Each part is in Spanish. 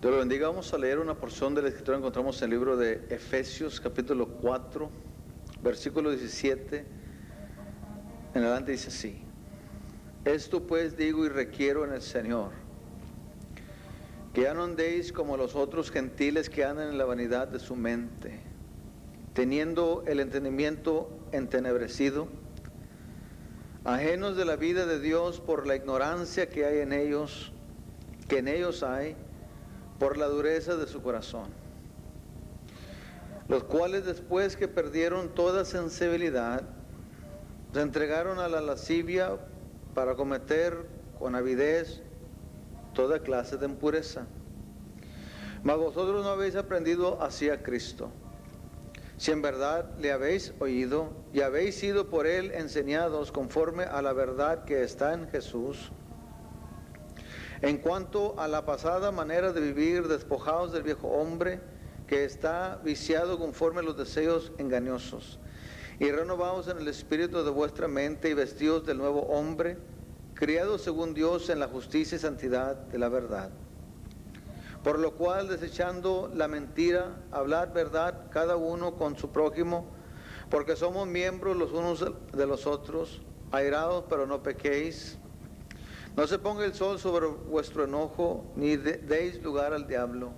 Dios lo bendiga. Vamos a leer una porción de la Escritura que encontramos en el libro de Efesios, capítulo 4, versículo 17. En adelante dice así: Esto pues digo y requiero en el Señor, que ya no andéis como los otros gentiles que andan en la vanidad de su mente, teniendo el entendimiento entenebrecido, ajenos de la vida de Dios por la ignorancia que hay en ellos, que en ellos hay, por la dureza de su corazón, los cuales después que perdieron toda sensibilidad, se entregaron a la lascivia para cometer con avidez toda clase de impureza. Mas vosotros no habéis aprendido así a Cristo, si en verdad le habéis oído y habéis sido por él enseñados conforme a la verdad que está en Jesús, en cuanto a la pasada manera de vivir, despojados del viejo hombre que está viciado conforme a los deseos engañosos, y renovados en el espíritu de vuestra mente y vestidos del nuevo hombre, criados según Dios en la justicia y santidad de la verdad. Por lo cual, desechando la mentira, hablad verdad cada uno con su prójimo, porque somos miembros los unos de los otros. Airados, pero no pequéis. No se ponga el sol sobre vuestro enojo, ni deis lugar al diablo.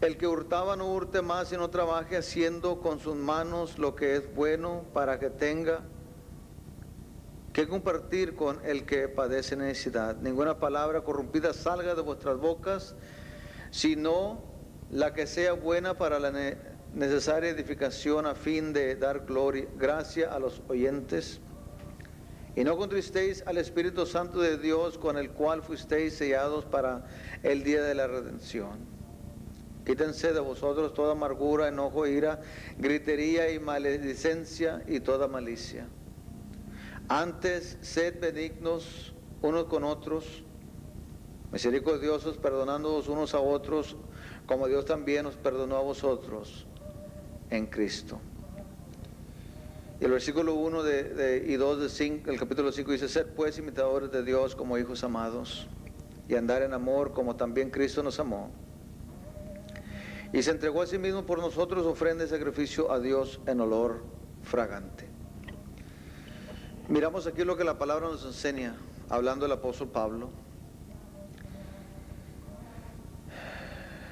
El que hurtaba no hurte más, sino trabaje haciendo con sus manos lo que es bueno, para que tenga que compartir con el que padece necesidad. Ninguna palabra corrompida salga de vuestras bocas, sino la que sea buena para la necesaria edificación, a fin de dar gracia a los oyentes. Y no contristéis al Espíritu Santo de Dios, con el cual fuisteis sellados para el día de la redención. Quítense de vosotros toda amargura, enojo, ira, gritería y maledicencia y toda malicia. Antes, sed benignos unos con otros, misericordiosos, perdonándoos unos a otros, como Dios también os perdonó a vosotros en Cristo. Y el versículo 1 y 2 del capítulo 5 dice: Sed pues imitadores de Dios como hijos amados, y andar en amor como también Cristo nos amó, y se entregó a sí mismo por nosotros, ofrenda y sacrificio a Dios en olor fragante. Miramos aquí lo que la palabra nos enseña, hablando el apóstol Pablo,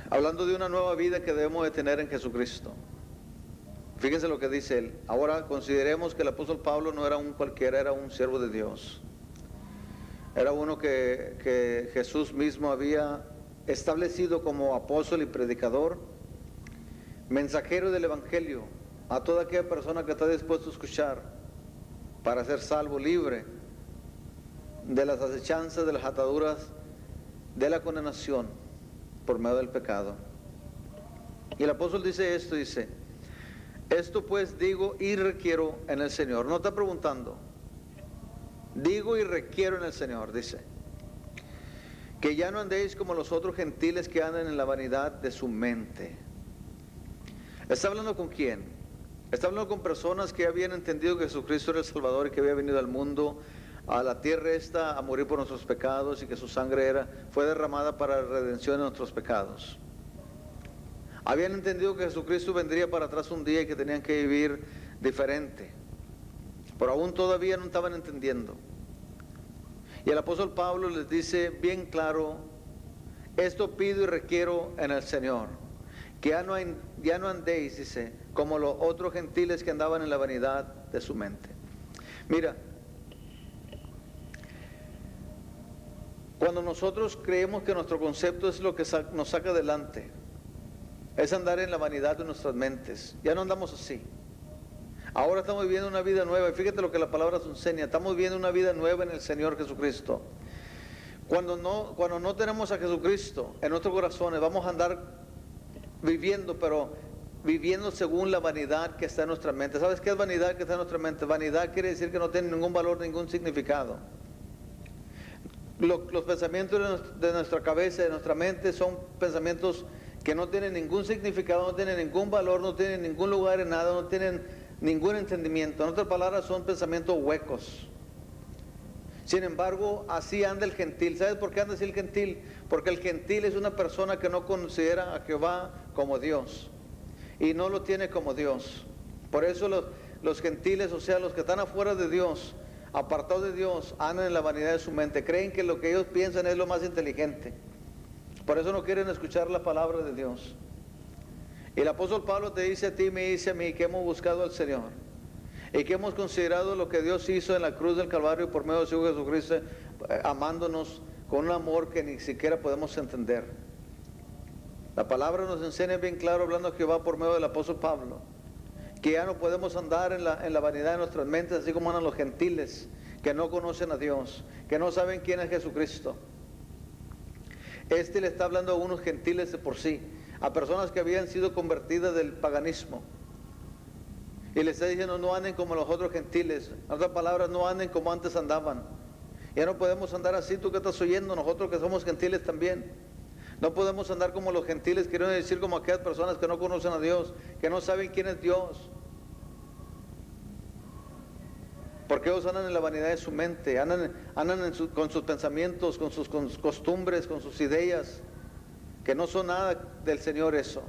hablando de una nueva vida que debemos de tener en Jesucristo. Fíjense lo que dice él. Ahora consideremos que el apóstol Pablo no era un cualquiera, era un siervo de Dios. Era uno que Jesús mismo había establecido como apóstol y predicador, mensajero del evangelio a toda aquella persona que está dispuesta a escuchar, para ser salvo, libre de las acechanzas, de las ataduras, de la condenación por medio del pecado. Y el apóstol dice esto, dice: Esto pues digo y requiero en el Señor. No está preguntando, digo y requiero en el Señor, dice, que ya no andéis como los otros gentiles que andan en la vanidad de su mente. ¿Está hablando con quién? Está hablando con personas que habían entendido que Jesucristo era el Salvador y que había venido al mundo, a la tierra esta, a morir por nuestros pecados, y que su sangre fue derramada para la redención de nuestros pecados. Habían entendido que Jesucristo vendría para atrás un día y que tenían que vivir diferente, pero aún todavía no estaban entendiendo. Y el apóstol Pablo les dice bien claro: esto pido y requiero en el Señor, que ya no andéis, dice, como los otros gentiles que andaban en la vanidad de su mente. Mira, cuando nosotros creemos que nuestro concepto es lo que nos saca adelante, es andar en la vanidad de nuestras mentes, ya no andamos así. Ahora estamos viviendo una vida nueva, y fíjate lo que la palabra nos enseña: estamos viviendo una vida nueva en el Señor Jesucristo. Cuando no tenemos a Jesucristo en nuestros corazones, vamos a andar viviendo, pero viviendo según la vanidad que está en nuestra mente. ¿Sabes qué es vanidad que está en nuestra mente? Vanidad quiere decir que no tiene ningún valor, ningún significado. Los pensamientos de nuestra cabeza, de nuestra mente, son pensamientos que no tienen ningún significado, no tienen ningún valor, no tienen ningún lugar en nada, no tienen ningún entendimiento. En otras palabras, son pensamientos huecos. Sin embargo, así anda el gentil. ¿Sabes por qué anda así el gentil? Porque el gentil es una persona que no considera a Jehová como Dios y no lo tiene como Dios. Por eso los gentiles, o sea, los que están afuera de Dios, apartados de Dios, andan en la vanidad de su mente. Creen que lo que ellos piensan es lo más inteligente. Por eso no quieren escuchar la palabra de Dios. Y el apóstol Pablo te dice a ti, me dice a mí, que hemos buscado al Señor y que hemos considerado lo que Dios hizo en la cruz del Calvario por medio de su Hijo Jesucristo, amándonos con un amor que ni siquiera podemos entender. La palabra nos enseña bien claro, hablando de Jehová por medio del apóstol Pablo, que ya no podemos andar en la vanidad de nuestras mentes, así como andan los gentiles, que no conocen a Dios, que no saben quién es Jesucristo. Este le está hablando a unos gentiles de por sí, a personas que habían sido convertidas del paganismo. Y le está diciendo, no anden como los otros gentiles. En otras palabras, no anden como antes andaban. Ya no podemos andar así, tú que estás oyendo, nosotros que somos gentiles también. No podemos andar como los gentiles, quiero decir como aquellas personas que no conocen a Dios, que no saben quién es Dios. Porque ellos andan en la vanidad de su mente, andan con sus pensamientos, con sus costumbres, con sus ideas, que no son nada del Señor eso.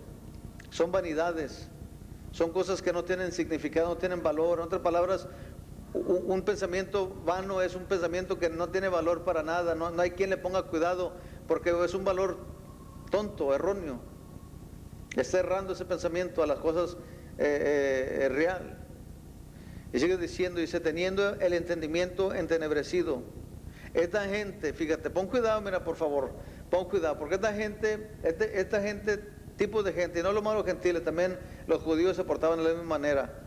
Son vanidades. Son cosas que no tienen significado, no tienen valor. En otras palabras, un pensamiento vano es un pensamiento que no tiene valor para nada. No hay quien le ponga cuidado porque es un valor tonto, erróneo. Está errando ese pensamiento a las cosas real. Y sigue diciendo, dice, teniendo el entendimiento entenebrecido. Esta gente, fíjate, pon cuidado, mira, por favor, pon cuidado, porque esta gente, tipo de gente, y no los malos gentiles, también los judíos se portaban de la misma manera.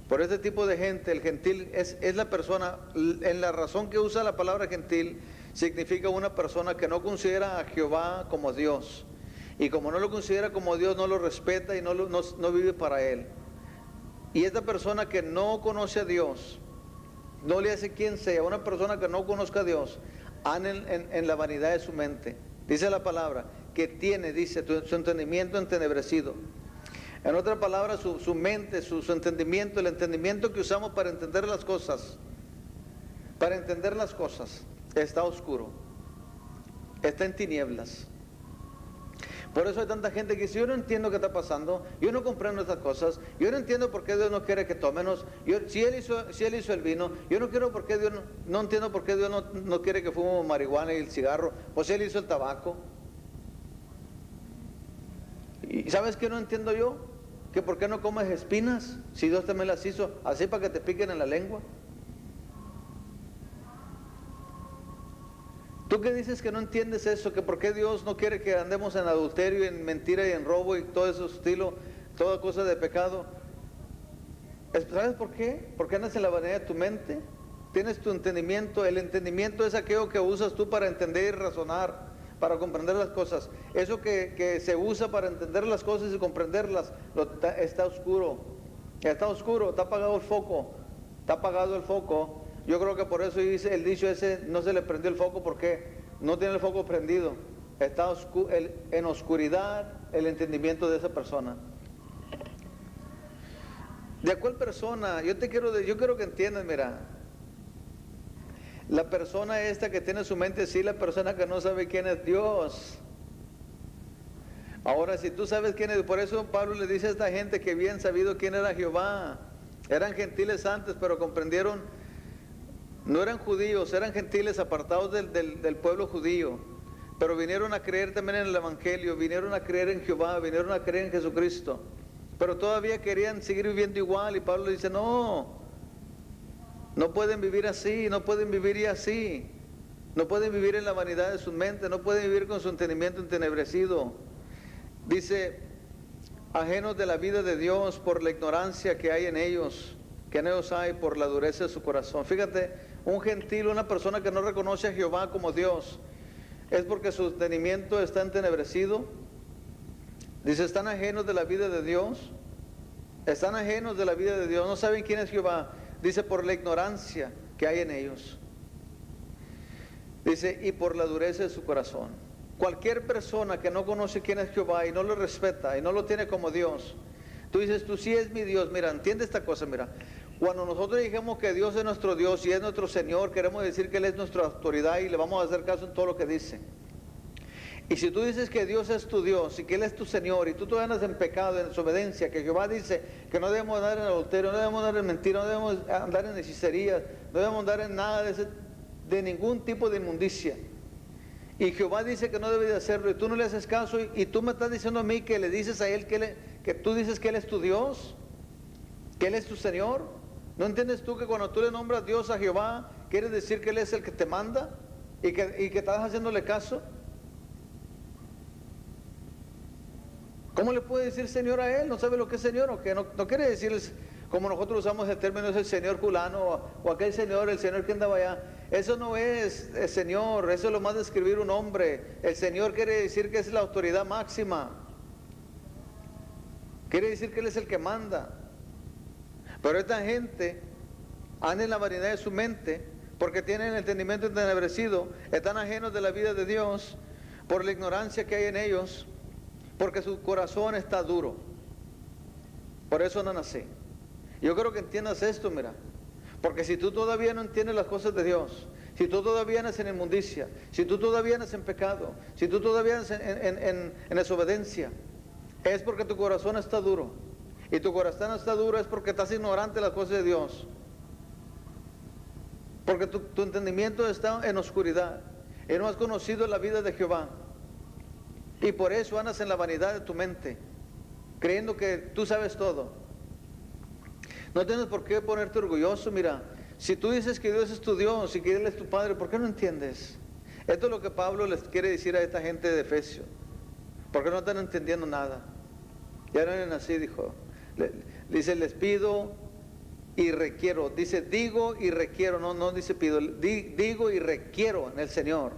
Por este tipo de gente, el gentil es la persona, en la razón que usa la palabra gentil, significa una persona que no considera a Jehová como Dios. Y como no lo considera como Dios, no lo respeta y no vive para Él. Y esta persona que no conoce a Dios, no le hace quien sea, una persona que no conozca a Dios, anda en la vanidad de su mente. Dice la palabra, que tiene, dice, su entendimiento entenebrecido. En otras palabras, su mente, su entendimiento, el entendimiento que usamos para entender las cosas, está oscuro, está en tinieblas. Por eso hay tanta gente que dice, yo no entiendo qué está pasando, yo no comprendo estas cosas, yo no entiendo por qué Dios no quiere que tomemos, si Él hizo el vino, yo no quiero por qué Dios no entiendo por qué Dios no quiere que fumemos marihuana y el cigarro, pues Él hizo el tabaco. ¿Y sabes qué no entiendo yo? Que por qué no comes espinas, si Dios también las hizo, así para que te piquen en la lengua. ¿Tú qué dices que no entiendes eso? Que por qué Dios no quiere que andemos en adulterio, en mentira y en robo y todo ese estilo, toda cosa de pecado. ¿Sabes por qué? Porque andas en la vanidad de tu mente. Tienes tu entendimiento. El entendimiento es aquello que usas tú para entender y razonar, para comprender las cosas. Eso que se usa para entender las cosas y comprenderlas, está oscuro. Está oscuro, está apagado el foco. Está apagado el foco. Yo creo que por eso dice el dicho ese, no se le prendió el foco porque no tiene el foco prendido. Está en oscuridad el entendimiento de esa persona. ¿De cuál persona? Yo quiero que entiendas, mira. La persona esta que tiene su mente, sí, la persona que no sabe quién es Dios. Ahora, si tú sabes quién es, por eso Pablo le dice a esta gente que bien sabido quién era Jehová. Eran gentiles antes, pero comprendieron. No eran judíos, eran gentiles apartados del pueblo judío, pero vinieron a creer también en el Evangelio, vinieron a creer en Jehová, vinieron a creer en Jesucristo, pero todavía querían seguir viviendo igual, y Pablo dice, no pueden vivir así, no pueden vivir así, no pueden vivir en la vanidad de su mente, no pueden vivir con su entendimiento entenebrecido. Dice, ajenos de la vida de Dios por la ignorancia que hay en ellos, hay por la dureza de su corazón. Fíjate, un gentil, una persona que no reconoce a Jehová como Dios, es porque su entendimiento está entenebrecido. Dice, están ajenos de la vida de Dios. Están ajenos de la vida de Dios, no saben quién es Jehová. Dice, por la ignorancia que hay en ellos. Dice, y por la dureza de su corazón. Cualquier persona que no conoce quién es Jehová y no lo respeta y no lo tiene como Dios, tú dices, tú sí es mi Dios. Mira, entiende esta cosa, mira. Cuando nosotros dijimos que Dios es nuestro Dios y es nuestro Señor, queremos decir que Él es nuestra autoridad y le vamos a hacer caso en todo lo que dice. Y si tú dices que Dios es tu Dios y que Él es tu Señor y tú todavía andas en pecado, en desobediencia, que Jehová dice que no debemos andar en adulterio, no debemos andar en mentira, no debemos andar en hechicerías, no debemos andar en nada de ningún tipo de inmundicia. Y Jehová dice que no debe de hacerlo y tú no le haces caso y tú me estás diciendo a mí que le dices a Él que tú dices que Él es tu Dios, que Él es tu Señor. ¿No entiendes tú que cuando tú le nombras Dios a Jehová, quiere decir que Él es el que te manda y que estás haciéndole caso? ¿Cómo le puede decir Señor a Él? ¿No sabe lo que es Señor o qué? No quiere decir, como nosotros usamos el término, es el Señor fulano o aquel Señor, el Señor que andaba allá. Eso no es el Señor, eso es lo más de escribir un hombre. El Señor quiere decir que es la autoridad máxima. Quiere decir que Él es el que manda. Pero esta gente anda en la vanidad de su mente porque tienen el entendimiento entenebrecido, están ajenos de la vida de Dios por la ignorancia que hay en ellos, porque su corazón está duro. Por eso no nací. Yo quiero que entiendas esto, mira. Porque si tú todavía no entiendes las cosas de Dios, si tú todavía andas en inmundicia, si tú todavía andas en pecado, si tú todavía andas en desobediencia, es porque tu corazón está duro. Y tu corazón está duro es porque estás ignorante de las cosas de Dios. Porque tu entendimiento está en oscuridad. Y no has conocido la vida de Jehová. Y por eso andas en la vanidad de tu mente, creyendo que tú sabes todo. No tienes por qué ponerte orgulloso, mira. Si tú dices que Dios es tu Dios y que Él es tu Padre, ¿por qué no entiendes? Esto es lo que Pablo les quiere decir a esta gente de Efesios. Porque no están entendiendo nada. Ya no eran así, dijo. Dice, les pido y requiero. Dice, digo y requiero. No dice pido. Digo y requiero en el Señor.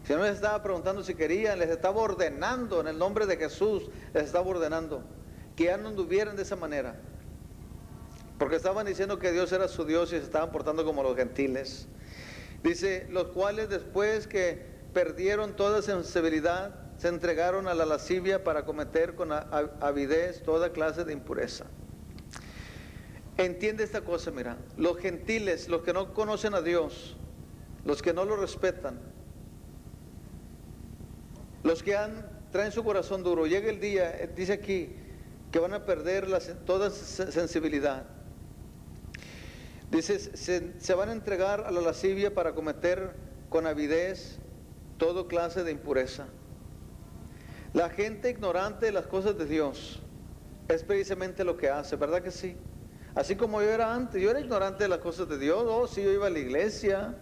Si no les estaba preguntando si querían, les estaba ordenando en el nombre de Jesús, les estaba ordenando que ya no anduvieran de esa manera. Porque estaban diciendo que Dios era su Dios y se estaban portando como los gentiles. Dice, los cuales después que perdieron toda sensibilidad, se entregaron a la lascivia para cometer con avidez toda clase de impureza. Entiende esta cosa, mira. Los gentiles, los que no conocen a Dios, los que no lo respetan, los que traen su corazón duro, llega el día, dice aquí, que van a perder toda sensibilidad. Dice, se van a entregar a la lascivia para cometer con avidez toda clase de impureza. La gente ignorante de las cosas de Dios es precisamente lo que hace, ¿verdad que sí? Así como yo era antes, yo era ignorante de las cosas de Dios. Oh, sí, yo iba a la iglesia.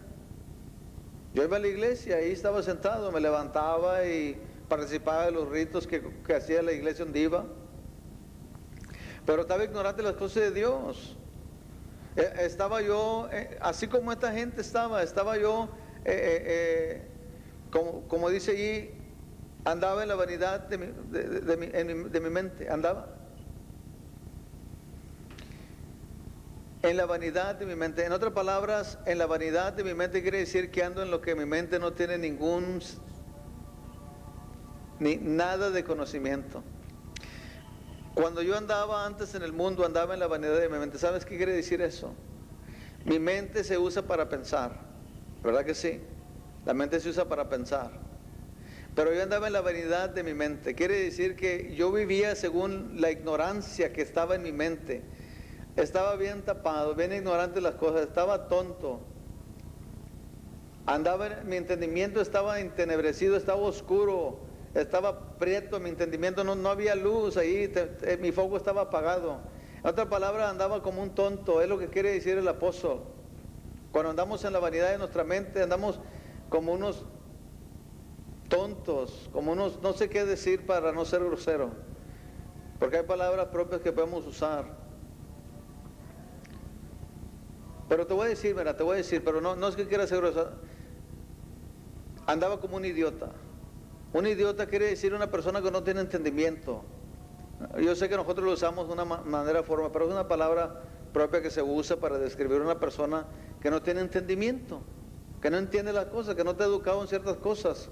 Yo iba a la iglesia, ahí estaba sentado, me levantaba y participaba de los ritos que hacía la iglesia donde iba. Pero estaba ignorante de las cosas de Dios. Estaba yo, así como esta gente estaba yo, como dice allí, andaba en la vanidad de mi mente, andaba en la vanidad de mi mente. En otras palabras, en la vanidad de mi mente quiere decir que ando en lo que mi mente no tiene nada de conocimiento. Cuando yo andaba antes en el mundo, andaba en la vanidad de mi mente. ¿Sabes qué quiere decir eso? Mi mente se usa para pensar, ¿verdad que sí? La mente se usa para pensar. Pero yo andaba en la vanidad de mi mente. Quiere decir que yo vivía según la ignorancia que estaba en mi mente. Estaba bien tapado, bien ignorante de las cosas, estaba tonto. Mi entendimiento estaba entenebrecido, estaba oscuro, estaba prieto, mi entendimiento no había luz ahí, mi foco estaba apagado. En otras palabras, andaba como un tonto, es lo que quiere decir el apóstol. Cuando andamos en la vanidad de nuestra mente, andamos como unos tontos, como unos, no sé qué decir para no ser grosero, porque hay palabras propias que podemos usar. Pero te voy a decir, mira, pero no es que quiera ser grosero. Andaba como un idiota. Un idiota quiere decir una persona que no tiene entendimiento. Yo sé que nosotros lo usamos de una manera, forma, pero es una palabra propia que se usa para describir a una persona que no tiene entendimiento, que no entiende las cosas, que no está educado en ciertas cosas.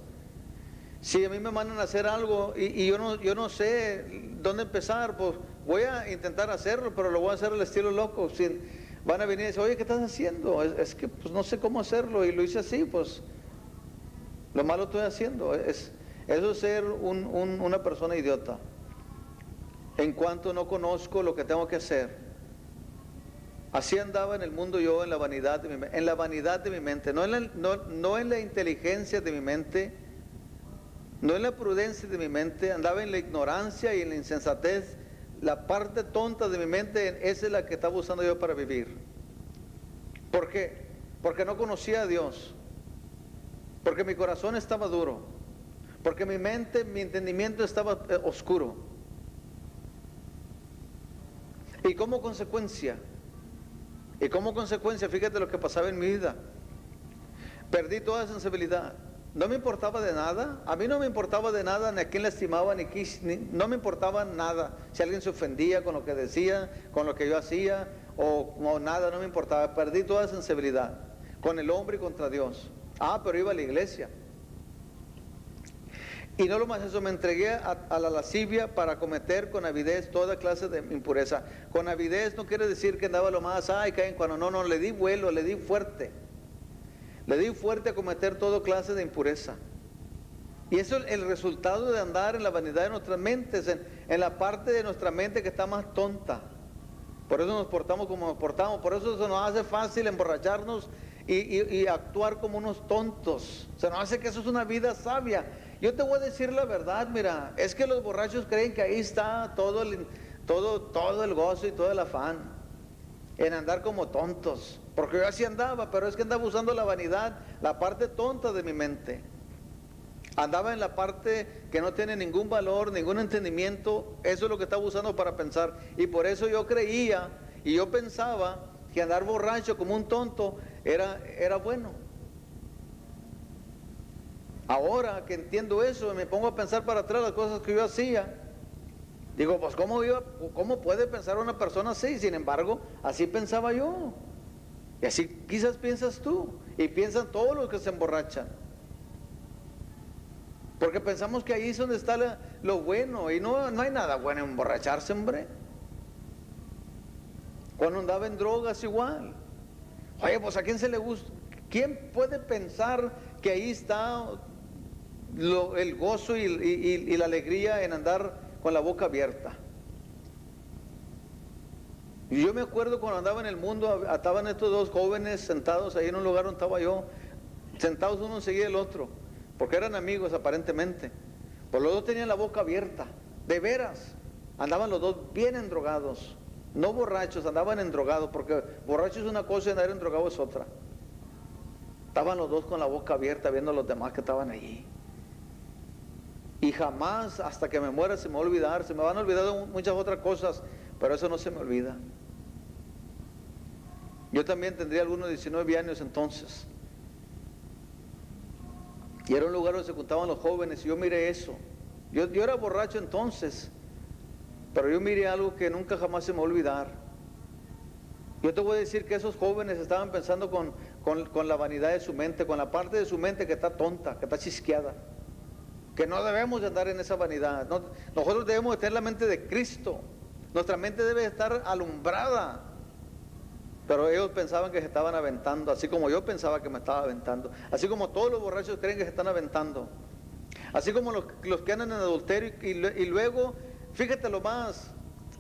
Si a mí me mandan a hacer algo y yo no sé dónde empezar, pues voy a intentar hacerlo, pero lo voy a hacer al estilo loco, van a venir y decir, oye, ¿qué estás haciendo? Es que pues no sé cómo hacerlo y lo hice así, pues lo malo estoy haciendo. Eso es ser una persona idiota. En cuanto no conozco lo que tengo que hacer. Así andaba en el mundo yo, en la vanidad de mi mente, no en la inteligencia de mi mente, no en la prudencia de mi mente, andaba en la ignorancia y en la insensatez. La parte tonta de mi mente, esa es la que estaba usando yo para vivir. ¿Por qué? Porque no conocía a Dios, porque mi corazón estaba duro, porque mi mente, mi entendimiento estaba oscuro. Y como consecuencia, fíjate lo que pasaba en mi vida. Perdí toda sensibilidad. No me importaba de nada. A mí no me importaba de nada ni a quién lastimaba, no me importaba nada. Si alguien se ofendía con lo que decía, con lo que yo hacía, o nada, no me importaba. Perdí toda sensibilidad con el hombre y contra Dios. Pero iba a la iglesia. Y no lo más eso, me entregué a la lascivia para cometer con avidez toda clase de impureza. Con avidez no quiere decir que andaba lo más, caen cuando no, le di vuelo, le di fuerte. Le di fuerte a cometer toda clase de impureza. Y eso es el resultado de andar en la vanidad de nuestras mentes, en la parte de nuestra mente que está más tonta. Por eso nos portamos como nos portamos, por eso se nos hace fácil emborracharnos y actuar como unos tontos. Se nos hace que eso es una vida sabia. Yo te voy a decir la verdad, mira, es que los borrachos creen que ahí está todo el gozo y todo el afán, en andar como tontos. Porque yo así andaba, pero es que andaba usando la vanidad, la parte tonta de mi mente. Andaba en la parte que no tiene ningún valor, ningún entendimiento. Eso es lo que estaba usando para pensar. Y por eso yo creía y yo pensaba que andar borracho como un tonto era bueno. Ahora que entiendo eso, me pongo a pensar para atrás las cosas que yo hacía. Digo, pues ¿cómo puede pensar una persona así? Sin embargo, así pensaba yo. Y así quizás piensas tú. Y piensan todos los que se emborrachan. Porque pensamos que ahí es donde está lo bueno. Y no hay nada bueno en emborracharse, hombre. Cuando andaba en drogas igual. Oye, pues ¿a quién se le gusta? ¿Quién puede pensar que ahí está el gozo y la alegría en andar con la boca abierta? Y yo me acuerdo cuando andaba en el mundo, estaban estos dos jóvenes sentados ahí en un lugar donde estaba yo, sentados uno enseguida del otro, porque eran amigos aparentemente. Pues los dos tenían la boca abierta, de veras. Andaban los dos bien endrogados, no borrachos, andaban endrogados, porque borracho es una cosa y andar endrogado es otra. Estaban los dos con la boca abierta viendo a los demás que estaban allí. Y jamás, hasta que me muera, se me va a olvidar. Se me van a olvidar de muchas otras cosas, pero eso no se me olvida. Yo también tendría algunos 19 años entonces. Y era un lugar donde se juntaban los jóvenes y yo miré eso. Yo era borracho entonces, pero yo miré algo que nunca jamás se me va a olvidar. Yo te voy a decir que esos jóvenes estaban pensando con la vanidad de su mente, con la parte de su mente que está tonta, que está chisqueada. Que no debemos de andar en esa vanidad. Nosotros debemos de tener la mente de Cristo. Nuestra mente debe estar alumbrada. Pero ellos pensaban que se estaban aventando, así como yo pensaba que me estaba aventando. Así como todos los borrachos creen que se están aventando. Así como los que andan en adulterio y luego, fíjate lo más,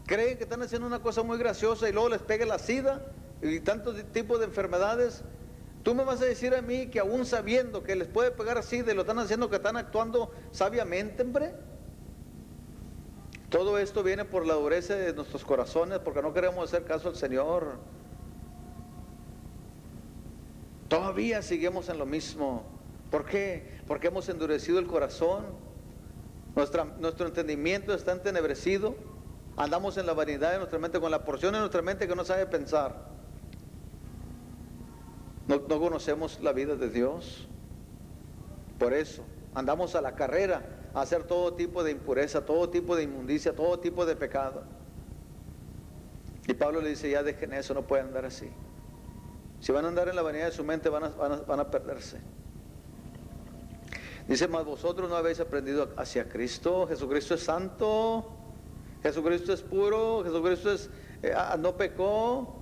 creen que están haciendo una cosa muy graciosa y luego les pega la sida y tantos tipos de enfermedades. Tú me vas a decir a mí que aún sabiendo que les puede pegar así, de lo están haciendo, que están actuando sabiamente, hombre. Todo esto viene por la dureza de nuestros corazones, porque no queremos hacer caso al Señor. Todavía seguimos en lo mismo. ¿Por qué? Porque hemos endurecido el corazón. Nuestro entendimiento está entenebrecido. Andamos en la vanidad de nuestra mente, con la porción de nuestra mente que no sabe pensar. No conocemos la vida de Dios. Por eso andamos a la carrera a hacer todo tipo de impureza, todo tipo de inmundicia, todo tipo de pecado. Y Pablo le dice, ya dejen eso, no pueden andar así. Si van a andar en la vanidad de su mente van a perderse. Dice, mas vosotros no habéis aprendido hacia Cristo. Jesucristo es santo, Jesucristo es puro, Jesucristo no pecó.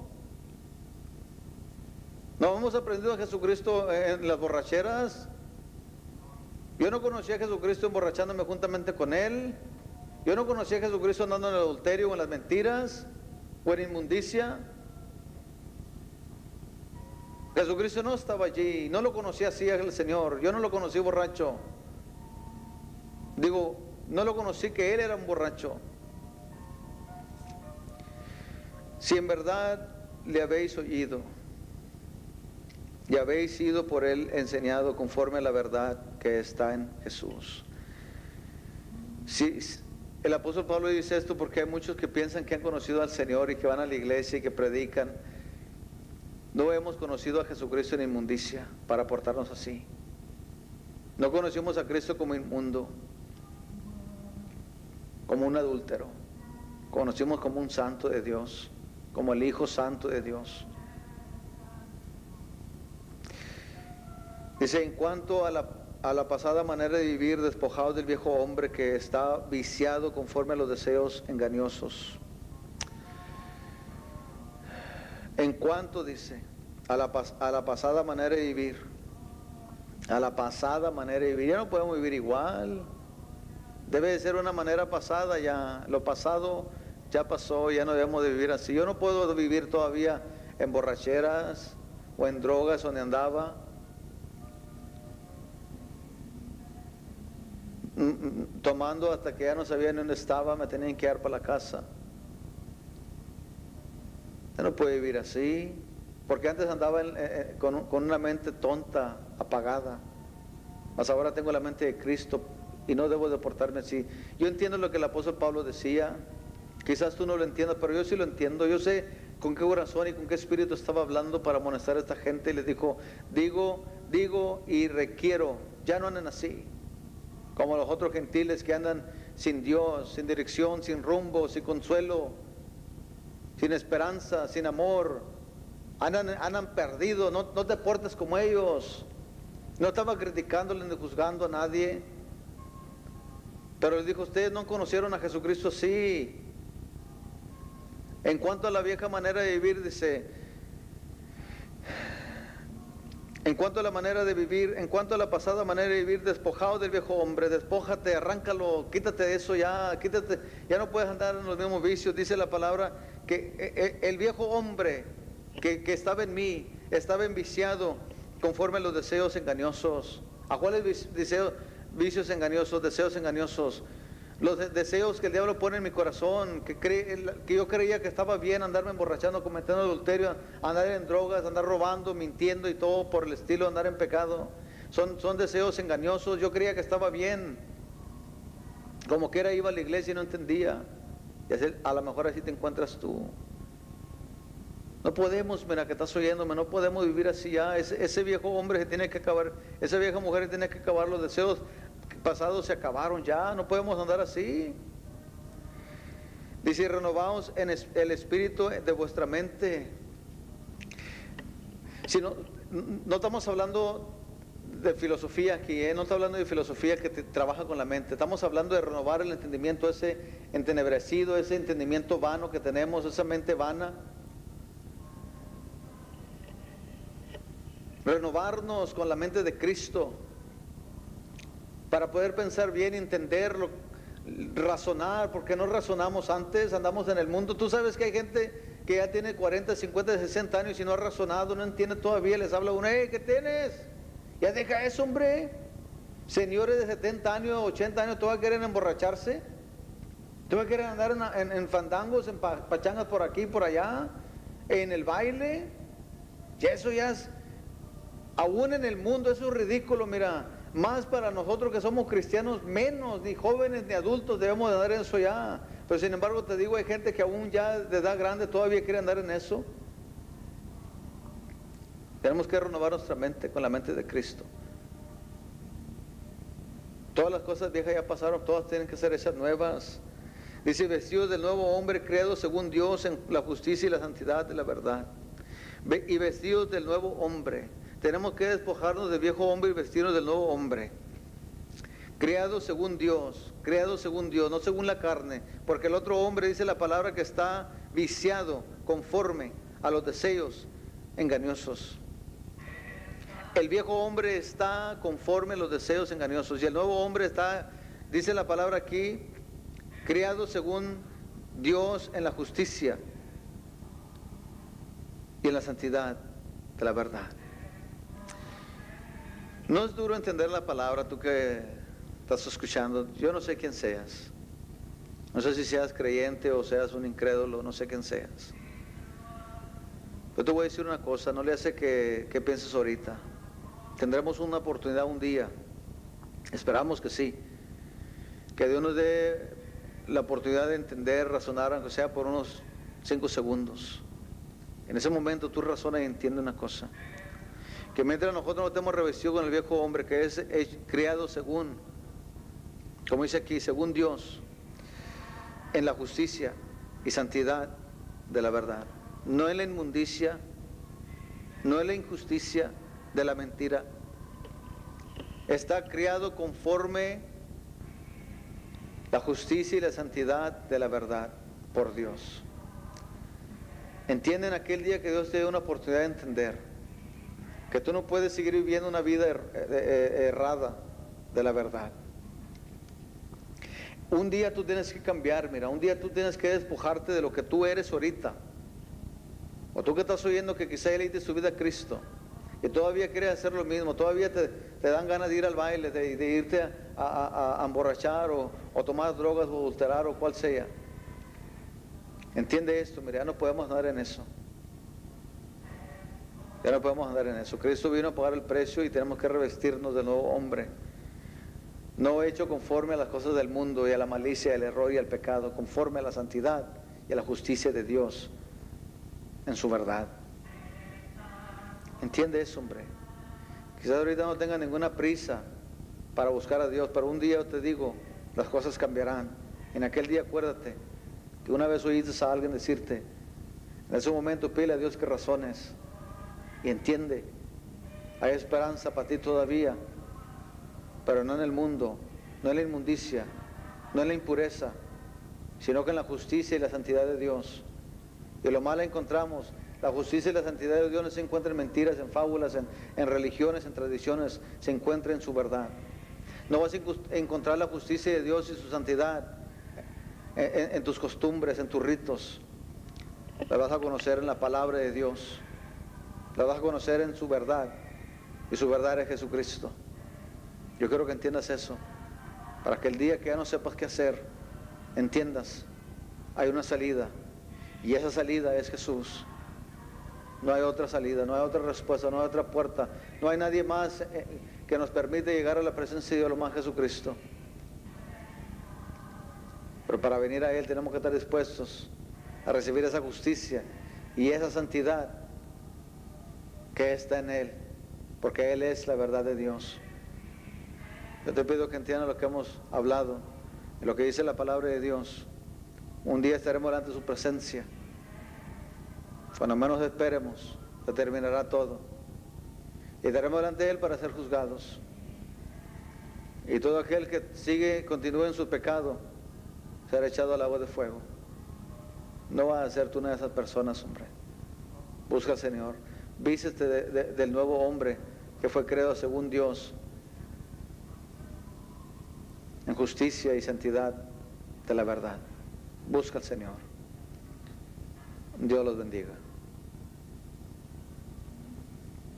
¿No hemos aprendido a Jesucristo en las borracheras? Yo no conocí a Jesucristo emborrachándome juntamente con Él. Yo no conocí a Jesucristo andando en el adulterio o en las mentiras o en inmundicia. Jesucristo no estaba allí, no lo conocí así al Señor. Yo no lo conocí borracho. Digo, no lo conocí que Él era un borracho. Si en verdad le habéis oído y habéis sido por Él enseñado conforme a la verdad que está en Jesús. Si el apóstol Pablo dice esto porque hay muchos que piensan que han conocido al Señor y que van a la iglesia y que predican. No hemos conocido a Jesucristo en inmundicia para portarnos así. No conocimos a Cristo como inmundo, como un adúltero. Conocimos como un santo de Dios, como el Hijo Santo de Dios. Dice, en cuanto a la pasada manera de vivir, despojados del viejo hombre que está viciado conforme a los deseos engañosos. En cuanto, dice, a la pasada manera de vivir, a la pasada manera de vivir, ya no podemos vivir igual. Debe de ser una manera pasada ya. Lo pasado ya pasó, ya no debemos de vivir así. Yo no puedo vivir todavía en borracheras o en drogas donde andaba. Tomando hasta que ya no sabía ni dónde estaba, me tenían que ir para la casa. Ya no puede vivir así, porque antes andaba con una mente tonta, apagada, mas ahora tengo la mente de Cristo y no debo de portarme así. Yo entiendo lo que el apóstol Pablo decía, quizás tú no lo entiendas, pero yo sí lo entiendo. Yo sé con qué corazón y con qué espíritu estaba hablando para amonestar a esta gente, y les dijo, digo y requiero, ya no anden así como los otros gentiles que andan sin Dios, sin dirección, sin rumbo, sin consuelo, sin esperanza, sin amor. Andan perdidos. No te portes como ellos. No estaba criticándole ni juzgando a nadie, pero les dijo, ustedes no conocieron a Jesucristo así. En cuanto a la vieja manera de vivir, dice, en cuanto a la manera de vivir, en cuanto a la pasada manera de vivir, despojado del viejo hombre, despójate, arráncalo, quítate de eso ya, quítate, ya no puedes andar en los mismos vicios. Dice la palabra que el viejo hombre que estaba en mí, estaba enviciado conforme a los deseos engañosos. ¿A cuáles vicios engañosos, deseos engañosos? Los deseos que el diablo pone en mi corazón, que yo creía que estaba bien andarme emborrachando, cometiendo adulterio, andar en drogas, andar robando, mintiendo y todo por el estilo, andar en pecado. Son deseos engañosos. Yo creía que estaba bien, como que iba a la iglesia y no entendía. Y así, a lo mejor así te encuentras tú. No podemos, mira que estás oyéndome, no podemos vivir así ya. Ese viejo hombre se tiene que acabar, esa vieja mujer se tiene que acabar, los deseos pasados se acabaron ya, no podemos andar así. Dice, renovaos en el espíritu de vuestra mente. Si no estamos hablando de filosofía aquí, no está hablando de filosofía que trabaja con la mente. Estamos hablando de renovar el entendimiento, ese entenebrecido, ese entendimiento vano que tenemos, esa mente vana. Renovarnos con la mente de Cristo para poder pensar bien, entenderlo, razonar, porque no razonamos antes, andamos en el mundo. Tú sabes que hay gente que ya tiene 40, 50, 60 años y no ha razonado, no entiende todavía, les habla uno, ¿qué tienes? Ya deja eso, hombre. Señores de 70 años, 80 años, ¿todavía quieren emborracharse? ¿Todavía quieren andar en fandangos, en pachangas por aquí, por allá, en el baile? Ya eso ya es, aún en el mundo, eso es ridículo, mira. Más para nosotros que somos cristianos, menos, ni jóvenes ni adultos debemos de andar en eso ya. Pero sin embargo te digo, hay gente que aún ya de edad grande todavía quiere andar en eso. Tenemos que renovar nuestra mente con la mente de Cristo. Todas las cosas viejas ya pasaron, todas tienen que ser hechas nuevas. Dice, vestidos del nuevo hombre creado según Dios en la justicia y la santidad de la verdad. Y vestidos del nuevo hombre. Tenemos que despojarnos del viejo hombre y vestirnos del nuevo hombre. Creado según Dios, no según la carne. Porque el otro hombre, dice la palabra, que está viciado conforme a los deseos engañosos. El viejo hombre está conforme a los deseos engañosos y el nuevo hombre está, dice la palabra aquí, criado según Dios en la justicia y en la santidad de la verdad. No es duro entender la palabra, tú que estás escuchando. Yo no sé quién seas. No sé si seas creyente o seas un incrédulo, no sé quién seas. Yo te voy a decir una cosa, no le hace que pienses ahorita. Tendremos una oportunidad un día, esperamos que sí, que Dios nos dé la oportunidad de entender, razonar, aunque sea por unos 5 segundos. En ese momento tú razonas y entiendes una cosa, que mientras nosotros nos estemos revestidos con el viejo hombre, que es criado según, como dice aquí, según Dios, en la justicia y santidad de la verdad, no en la inmundicia, no en la injusticia de la mentira, está criado conforme la justicia y la santidad de la verdad por Dios. Entienden aquel día que Dios te dio una oportunidad de entender que tú no puedes seguir viviendo una vida errada de la verdad. Un día tú tienes que cambiar, mira, un día tú tienes que despojarte de lo que tú eres ahorita. O tú que estás oyendo que quizá le diste su vida a Cristo y todavía quieres hacer lo mismo, todavía te dan ganas de ir al baile, de irte a emborrachar o tomar drogas o adulterar o cual sea. Entiende esto, mira, ya no podemos andar en eso. Ya no podemos andar en eso. Cristo vino a pagar el precio y tenemos que revestirnos del nuevo hombre. No hecho conforme a las cosas del mundo y a la malicia, al error y al pecado, conforme a la santidad y a la justicia de Dios en su verdad. Entiende eso, hombre. Quizás ahorita no tenga ninguna prisa para buscar a Dios, pero un día yo te digo, las cosas cambiarán. En aquel día acuérdate que una vez oíste a alguien decirte, en ese momento pídele a Dios que razones y entiende, hay esperanza para ti todavía, pero no en el mundo, no en la inmundicia, no en la impureza, sino que en la justicia y la santidad de Dios. Y lo malo encontramos, la justicia y la santidad de Dios no se encuentra en mentiras, en fábulas, en religiones, en tradiciones, se encuentra en su verdad. No vas a encontrar la justicia de Dios y su santidad en tus costumbres, en tus ritos. La vas a conocer en la palabra de Dios. La vas a conocer en su verdad. Y su verdad es Jesucristo. Yo quiero que entiendas eso. Para que el día que ya no sepas qué hacer, entiendas, hay una salida. Y esa salida es Jesús. No hay otra salida, no hay otra respuesta, no hay otra puerta. No hay nadie más que nos permite llegar a la presencia de Dios, lo más Jesucristo. Pero para venir a Él tenemos que estar dispuestos a recibir esa justicia y esa santidad que está en Él, porque Él es la verdad de Dios. Yo te pido que entiendas lo que hemos hablado, y lo que dice la palabra de Dios. Un día estaremos delante de su presencia. Cuando menos esperemos, se terminará todo. Y estaremos delante de Él para ser juzgados. Y todo aquel que continúe en su pecado, será echado al agua de fuego. No vas a ser tú una de esas personas, hombre. Busca al Señor. Vístete del nuevo hombre que fue creado según Dios, en justicia y santidad de la verdad. Busca al Señor. Dios los bendiga.